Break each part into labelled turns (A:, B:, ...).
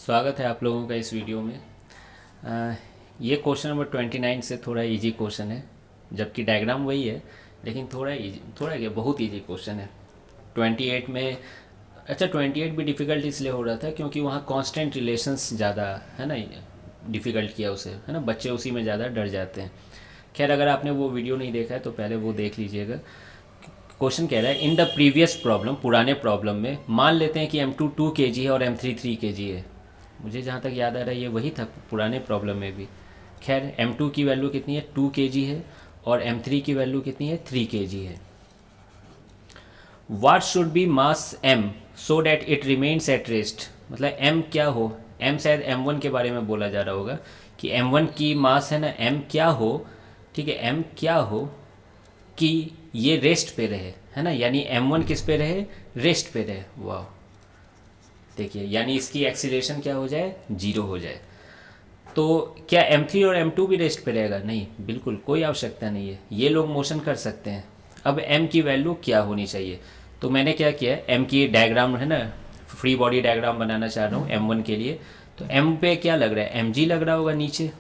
A: स्वागत है आप लोगों का इस वीडियो में। ये क्वेश्चन नंबर 29 से थोड़ा इजी क्वेश्चन है, जबकि डायग्राम वही है, लेकिन थोड़ा इजी, थोड़ा क्या बहुत इजी क्वेश्चन है 28 में। अच्छा, 28 भी डिफ़िकल्ट इसलिए हो रहा था क्योंकि वहाँ कांस्टेंट रिलेशंस ज़्यादा है ना, डिफ़िकल्ट किया उसे, है ना, बच्चे उसी में ज़्यादा डर जाते हैं। खैर, अगर आपने वो वीडियो नहीं देखा है तो पहले वो देख लीजिएगा। क्वेश्चन कह रहा है इन द प्रीवियस प्रॉब्लम, पुराने प्रॉब्लम में मान लेते हैं कि M2 2 kg है और M3 3 kg है। मुझे जहाँ तक याद आ रहा है ये वही था पुराने प्रॉब्लम में भी। खैर, M2 की वैल्यू कितनी है, 2 kg है, और M3 की वैल्यू कितनी है, 3 kg है। What should be mass M so that it remains at rest. मतलब M क्या हो, M शायद M1 के बारे में बोला जा रहा होगा कि M1 की मास है ना, M क्या हो, ठीक है, M क्या हो कि ये रेस्ट पे रहे, है ना, यानी M1 किस पे रहे, रेस्ट पे रहे। वाह, देखिए, यानी इसकी एक्सीलरेशन क्या हो जाए, जीरो हो जाए। तो क्या M3 और M2 भी रेस्ट पे रहेगा? नहीं, बिल्कुल कोई आवश्यकता नहीं है, ये लोग मोशन कर सकते हैं। अब M की वैल्यू क्या होनी चाहिए, तो मैंने क्या किया है, M की डायग्राम है ना, फ्री बॉडी डायग्राम बनाना चाह रहा हूँ M1 के लिए। तो M पे क्या लग रहा है, mg लग रहा होगा नीचे,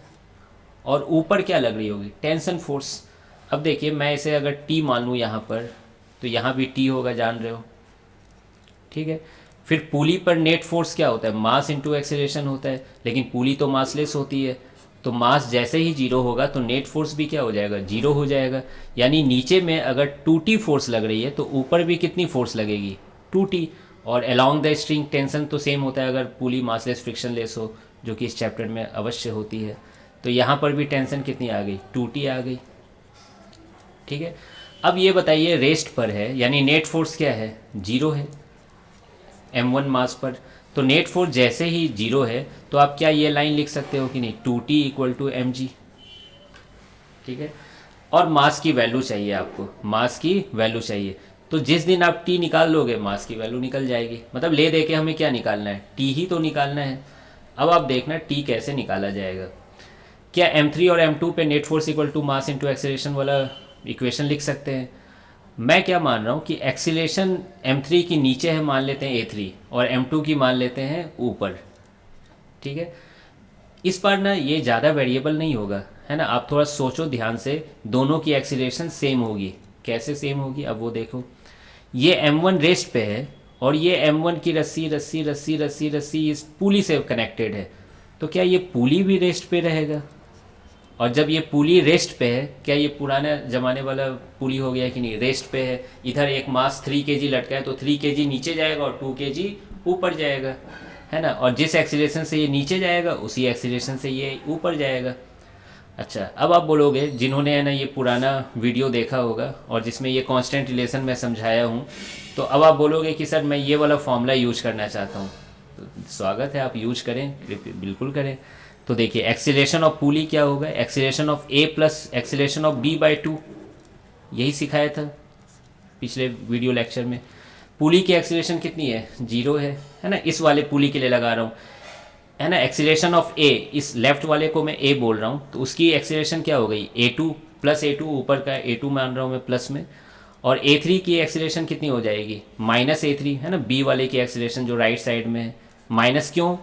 A: और ऊपर क्या लग रही होगी, टेंशन फोर्स। अब देखिए, मैं इसे अगर T मान लूँ यहाँ पर, तो यहाँ भी T होगा, जान रहे हो, ठीक है। फिर पुली पर नेट फोर्स क्या होता है, मास इंटू एक्सेलरेशन होता है, लेकिन पुली तो मासलेस होती है। तो मास जैसे ही जीरो होगा तो नेट फोर्स भी क्या हो जाएगा, जीरो हो जाएगा। यानी नीचे में अगर 2T फोर्स लग रही है तो ऊपर भी कितनी फोर्स लगेगी, 2T। और अलोंग द स्ट्रिंग टेंशन तो सेम होता है अगर पुली मासलेस फ्रिक्शन लेस हो, जो कि इस चैप्टर में अवश्य होती है। तो यहाँ पर भी टेंशन कितनी आ गई, 2T आ गई, ठीक है। अब ये बताइए, रेस्ट पर है यानी नेट फोर्स क्या है, जीरो है M1 मास पर। तो नेट फोर्स जैसे ही जीरो है तो आप क्या ये लाइन लिख सकते हो कि नहीं, 2T इक्वल टू mg, ठीक है। और मास की वैल्यू चाहिए आपको, मास की वैल्यू चाहिए। तो जिस दिन आप T निकाल लोगे मास की वैल्यू निकल जाएगी। मतलब ले दे के हमें क्या निकालना है, T ही तो निकालना है। अब आप देखना T कैसे निकाला जाएगा। क्या M3 और M2 पे net force equal to mass into acceleration वाला इक्वेशन लिख सकते हैं। मैं क्या मान रहा हूँ कि एक्सीलेशन M3 की नीचे है, मान लेते हैं A3, और M2 की मान लेते हैं ऊपर, ठीक है। इस बार ना ये ज़्यादा वेरिएबल नहीं होगा, है ना, आप थोड़ा सोचो ध्यान से। दोनों की एक्सीलरेशन सेम होगी, कैसे सेम होगी, अब वो देखो। ये M1 रेस्ट पे है, और ये M1 की रस्सी रस्सी रस्सी रस्सी रस्सी इस पुली से कनेक्टेड है। तो क्या ये पुली भी रेस्ट पे रहेगा? और जब ये पुली रेस्ट पे है, क्या ये पुराने ज़माने वाला पुली हो गया कि नहीं, रेस्ट पे है। इधर एक मास 3 kg लटका है तो 3 kg नीचे जाएगा और 2 kg ऊपर जाएगा, है ना। और जिस एक्सीलरेशन से ये नीचे जाएगा उसी एक्सीलरेशन से ये ऊपर जाएगा। अच्छा, अब आप बोलोगे, जिन्होंने है ना ये पुराना वीडियो देखा होगा और जिसमें ये कांस्टेंट रिलेशन मैं समझाया हूँ, तो अब आप बोलोगे कि सर मैं ये वाला फॉर्मूला यूज करना चाहता हूँ। तो स्वागत है, आप यूज करें, बिल्कुल करें। तो देखिए, एक्सीलरेशन ऑफ पुली क्या होगा, acceleration of A plus acceleration of B/2, यही सिखाया था पिछले वीडियो लेक्चर में। पुली की एक्सीलरेशन कितनी है, जीरो है ना। इस वाले पुली के लिए लगा रहा हूँ, है ना। एक्सीलरेशन ऑफ A, इस लेफ्ट वाले को मैं A बोल रहा हूँ, तो उसकी एक्सीलरेशन क्या हो गई, A2 प्लस A2, ऊपर का A2 मान रहा हूँ मैं प्लस में। और A3 की एक्सीलरेशन कितनी हो जाएगी, माइनस A3, है ना। B वाले की एक्सीलरेशन जो राइट साइड में है, माइनस क्यों,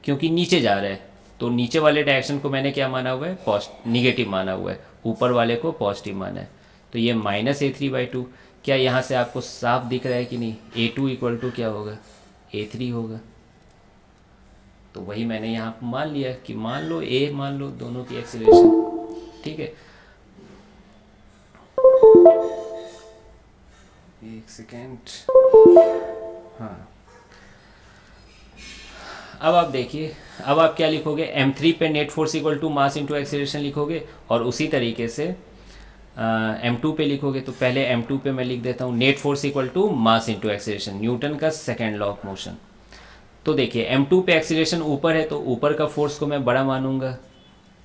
A: क्योंकि नीचे जा रहा है। तो नीचे वाले डायरेक्शन को मैंने क्या माना हुआ है, निगेटिव माना हुआ है, ऊपर वाले को पॉजिटिव माना है। तो ये -A3/2, क्या यहाँ से आपको साफ दिख रहा है कि नहीं, A2 इक्वल टू क्या होगा, A3 होगा। तो वही मैंने यहाँ मान लिया कि मान लो A, मान लो दोनों की एक्सीलरेशन, ठीक है। एक सेकेंड, हाँ। अब आप देखिए, अब आप क्या लिखोगे, M3 पे net force equal to mass into acceleration लिखोगे, और उसी तरीके से M2 पे लिखोगे। तो पहले M2 पे मैं लिख देता हूँ, net force equal to mass into acceleration, Newton का सेकेंड लॉ ऑफ मोशन। तो देखिए, M2 पे एक्सीलरेशन ऊपर है तो ऊपर का फोर्स को मैं बड़ा मानूंगा।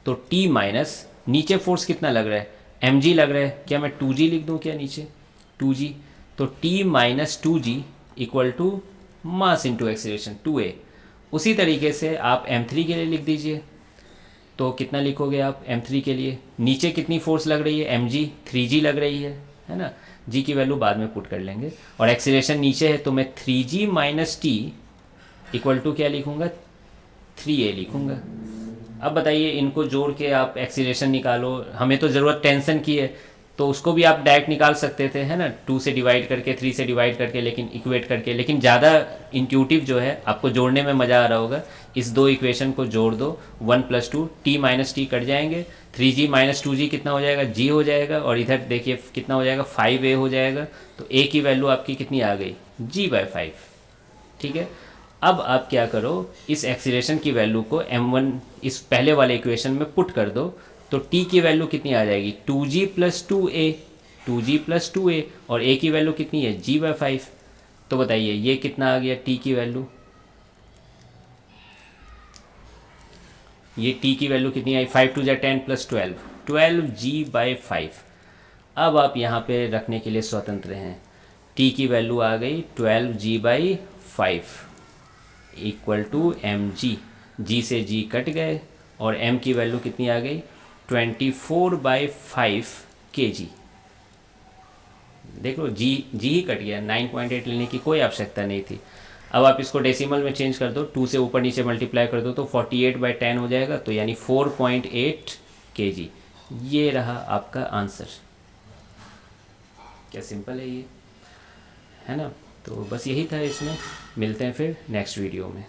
A: तो T माइनस नीचे फोर्स कितना लग रहा है, mg लग रहा है, क्या मैं 2g लिख दूँ क्या नीचे, 2g। तो T minus 2g equal to mass into acceleration 2a। उसी तरीके से आप M3 के लिए लिख दीजिए। तो कितना लिखोगे आप M3 के लिए, नीचे कितनी फोर्स लग रही है, mg 3g लग रही है ना। g की वैल्यू बाद में पुट कर लेंगे। और एक्सीलरेशन नीचे है तो मैं 3g minus T equal to क्या लिखूंगा, 3a लिखूँगा। अब बताइए इनको जोड़ के आप एक्सीलरेशन निकालो, हमें तो ज़रूरत टेंशन की है, तो उसको भी आप डायरेक्ट निकाल सकते थे, है ना, 2 से डिवाइड करके, 3 से डिवाइड करके, लेकिन इक्वेट करके, लेकिन ज़्यादा इंट्यूटिव जो है, आपको जोड़ने में मज़ा आ रहा होगा। इस दो इक्वेशन को जोड़ दो, 1+2, t माइनस टी कट जाएंगे, 3g माइनस 2g कितना हो जाएगा, g हो जाएगा, और इधर देखिए कितना हो जाएगा, 5a हो जाएगा। तो a की वैल्यू आपकी कितनी आ गई, g/5। ठीक है। अब आप क्या करो, इस एक्सीलरेशन की वैल्यू को m1 इस पहले वाले इक्वेशन में पुट कर दो, तो t की वैल्यू कितनी आ जाएगी, 2g plus 2a, 2g plus 2a, और a की वैल्यू कितनी है, g/5। तो बताइए ये कितना आ गया t की वैल्यू, ये t की वैल्यू कितनी आई, 5 2 10 प्लस 12, 12g/5। अब आप यहाँ पे रखने के लिए स्वतंत्र हैं, t की वैल्यू आ गई 12g/5 equal to M G से g कट गए, और m की वैल्यू कितनी आ गई, 24/5 kg। देख लो जी ही कट गया, 9.8 लेने की कोई आवश्यकता नहीं थी। अब आप इसको डेसिमल में चेंज कर दो, 2 से ऊपर नीचे मल्टीप्लाई कर दो तो 48/10 हो जाएगा, तो यानी 4.8 kg। ये रहा आपका आंसर। क्या सिंपल है ये, है ना। तो बस यही था इसमें, मिलते हैं फिर नेक्स्ट वीडियो में।